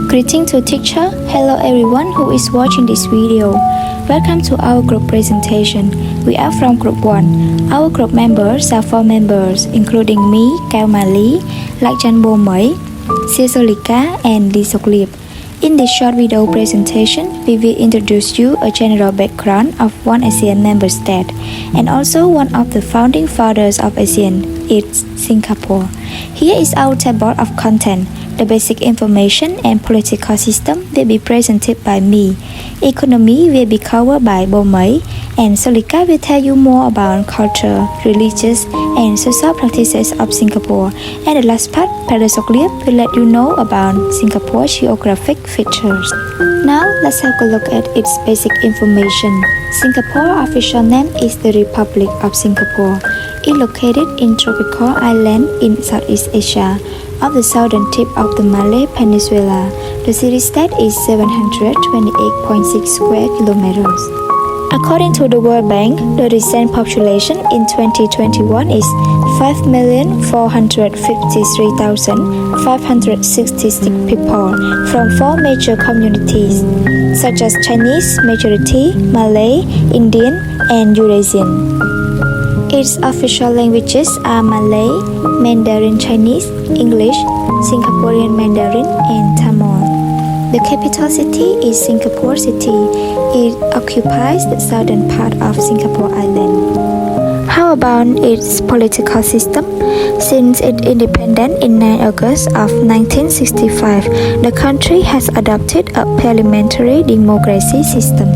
Greeting to teacher. Hello everyone who is watching this video. Welcome to our group presentation. We are from group 1. Our group members are 4 members including me, Cao Mali, Lachan Bo Mai, Solika and Lee Sok Liep. In this short video presentation, we will introduce you a general background of one ASEAN member state and also one of the founding fathers of ASEAN, it's Singapore. Here is our table of content. The basic information and political system will be presented by me. Economy will be covered by Bo Mai, and Solika will tell you more about culture, religious, and social practices of Singapore. And the last part, Sok Liep will let you know about Singapore's geographic features. Now, let's have a look at its basic information. Singapore's official name is the Republic of Singapore. It is located in tropical island in Southeast Asia, of the southern tip of the Malay Peninsula. The city-state is 728.6 square kilometers. According to the World Bank, the recent population in 2021 is 5,453,566 people from 4 major communities, such as Chinese majority, Malay, Indian, and Eurasian. Its official languages are Malay, Mandarin Chinese, English, Singaporean Mandarin, and Tamil. The capital city is Singapore City. It occupies the southern part of Singapore Island. How about its political system? Since its independence in 9 August of 1965, the country has adopted a parliamentary democracy system.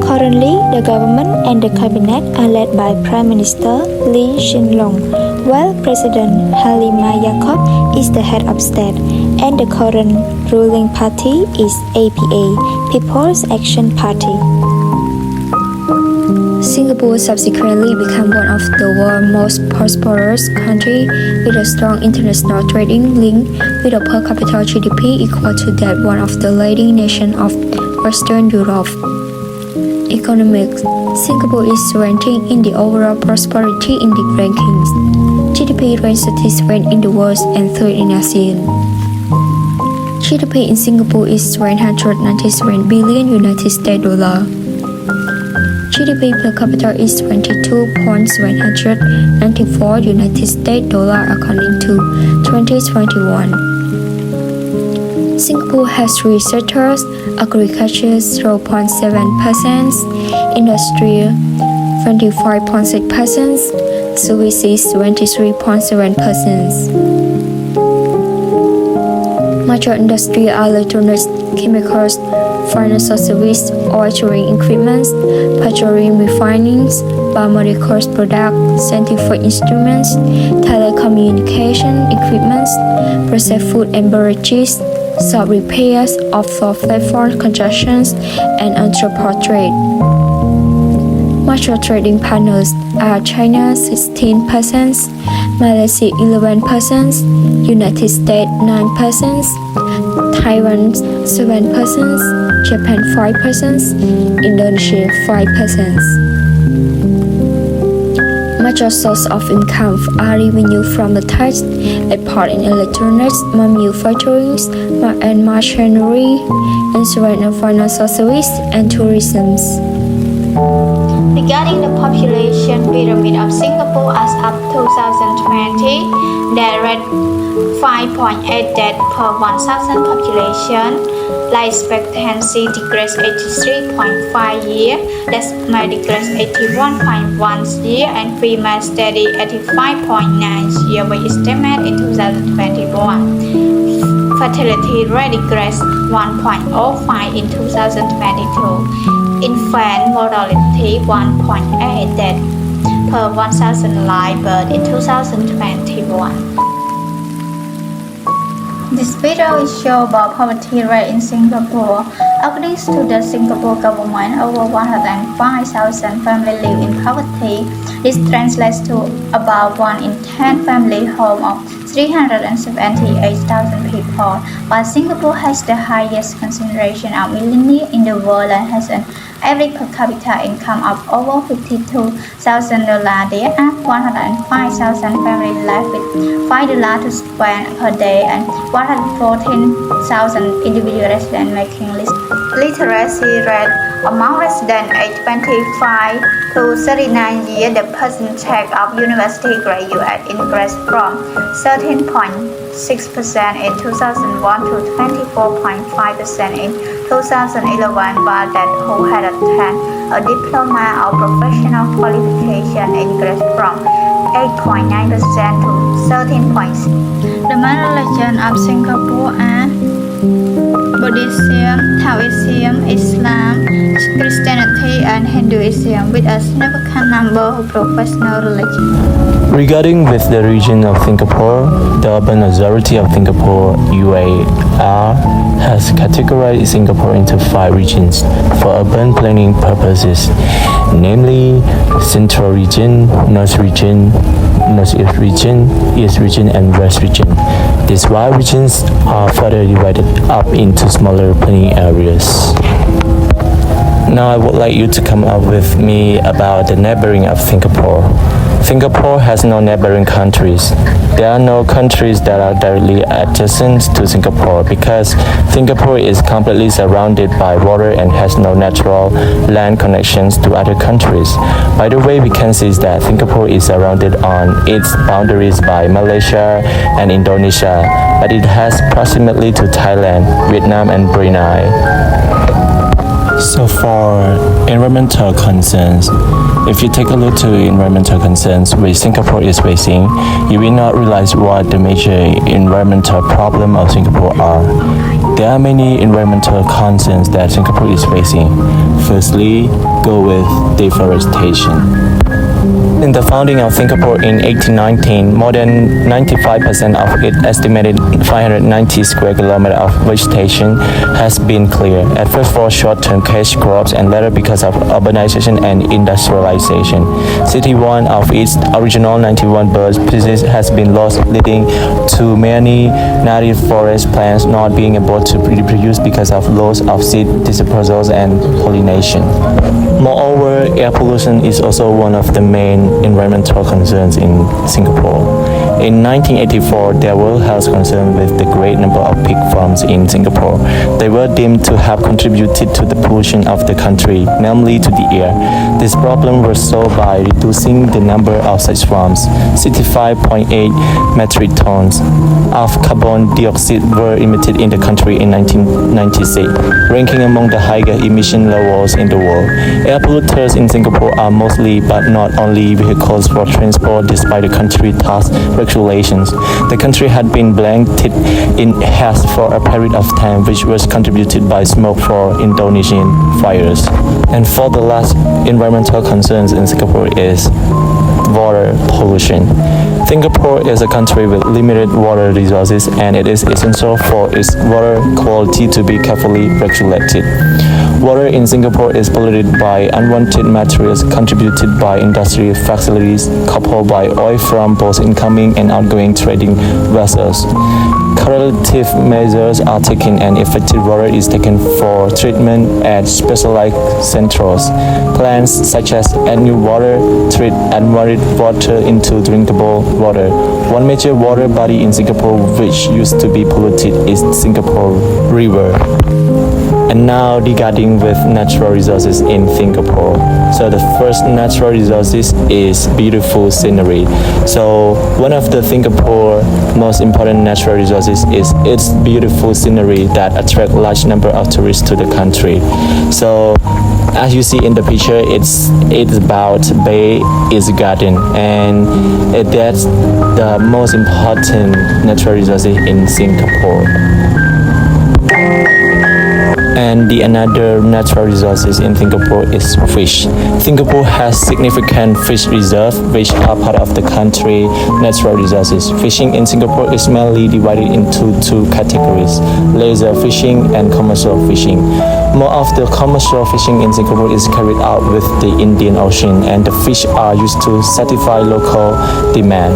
Currently, the government and the cabinet are led by Prime Minister Lee Hsien Loong, while President Halimah Yacob is the head of state, and the current ruling party is APA, People's Action Party. Singapore subsequently became one of the world's most prosperous countries with a strong international trading link with a per capita GDP equal to that one of the leading nations of Western Europe. Economics. Singapore is ranking in the overall prosperity index rankings. GDP ranks 37 in the world and 3rd in ASEAN. GDP in Singapore is 197 billion United States dollar. GDP per capita is 22.194 United States dollar according to 2021. Singapore has 3 sectors: agriculture 0.7%, industry 25.6%, services 23.7%. Major industry are electronics, chemicals, financial service, oil drilling equipment, petroleum refining, biomedical products, scientific instruments, telecommunication equipment, processed food and beverages, soft repairs, offshore platform constructions, and entrepreneur trade. Major trading partners are China 16%, Malaysia 11%, United States 9%, Taiwan 7%, Japan 5%, Indonesia 5%. Major sources of income are revenue from the tax, export in electronics, manufacturing, and machinery, insurance and financial service, and tourism. Regarding the population pyramid of Singapore as of 2020, there are 5.8 deaths per 1,000 population. Life expectancy decreased 83.5 years, decimal decreased 81.1 years, and female steady 85.9 years we estimate in 2021. Fertility rate decreased 1.05 in 2022. Infant mortality 1.8 deaths per 1,000 live birth in 2021. This video is show about poverty rate in Singapore. According to the Singapore government, over 105,000 families live in poverty. This translates to about 1 in 10 family home of 378,000 people. While Singapore has the highest concentration of millennials in the world and has an average per capita income of over $52,000. There are 105,000 families left with $5 to spend per day and 114,000 individual residents making literacy rate among residents aged 25 to 39 years. The percentage of university graduates increased from 13.6% in 2001 to 24.5% in 2011, while that who had attained a diploma or professional qualification increased from 8.9% to 13.6%. The main religion of Singapore are Buddhism, Taoism, Islam, Christianity, and Hinduism, with a significant number of professional religions. Regarding with the region of Singapore, the urban majority of Singapore UAR has categorized Singapore into 5 regions for urban planning purposes, namely Central Region, North Region, Northeast Region, East Region, and West Region. These 5 regions are further divided up into smaller planning areas. Now I would like you to come up with me about the neighboring of Singapore. Singapore has no neighboring countries. There are no countries that are directly adjacent to Singapore because Singapore is completely surrounded by water and has no natural land connections to other countries. By the way, we can see that Singapore is surrounded on its boundaries by Malaysia and Indonesia, but it has proximity to Thailand, Vietnam, and Brunei. So for environmental concerns, if you take a look to environmental concerns which Singapore is facing, you will not realize what the major environmental problem of Singapore are. There are many environmental concerns that Singapore is facing. Firstly, go with deforestation. In the founding of Singapore in 1819, more than 95% of its estimated 590 square kilometers of vegetation has been cleared, at first for short-term cash crops and later because of urbanization and industrialization. 61 of its original 91 bird species has been lost, leading to many native forest plants not being able to reproduce because of loss of seed dispersals and pollination. Moreover, air pollution is also one of the main environmental concerns in Singapore. In 1984, there were health concerns with the great number of pig farms in Singapore. They were deemed to have contributed to the pollution of the country, namely to the air. This problem was solved by reducing the number of such farms. 65.8 metric tons of carbon dioxide were emitted in the country in 1996, ranking among the highest emission levels in the world. Air polluters in Singapore are mostly but not only vehicles for transport. Despite the country's tough regulations, the country had been blanketed in haze for a period of time, which was contributed by smoke for Indonesian fires. And for the last environmental concerns in Singapore is water pollution. Singapore is a country with limited water resources, and it is essential for its water quality to be carefully regulated. Water in Singapore is polluted by unwanted materials contributed by industrial facilities, coupled by oil from both incoming and outgoing trading vessels. Corrective measures are taken and effective water is taken for treatment at specialized centers. Plans such as add new water, treat unwanted water into drinkable water. One major water body in Singapore which used to be polluted is Singapore River. And now regarding with natural resources in Singapore. So the first natural resources is beautiful scenery. So one of the Singapore most important natural resources is its beautiful scenery that attract large number of tourists to the country. So as you see in the picture, it's about Bay is garden, and that's the most important natural resources in Singapore. And the another natural resources in Singapore is fish. Singapore has significant fish reserves which are part of the country natural resources. Fishing in Singapore is mainly divided into 2 categories: leisure fishing and commercial fishing. More of the commercial fishing in Singapore is carried out with the Indian Ocean, and the fish are used to satisfy local demand.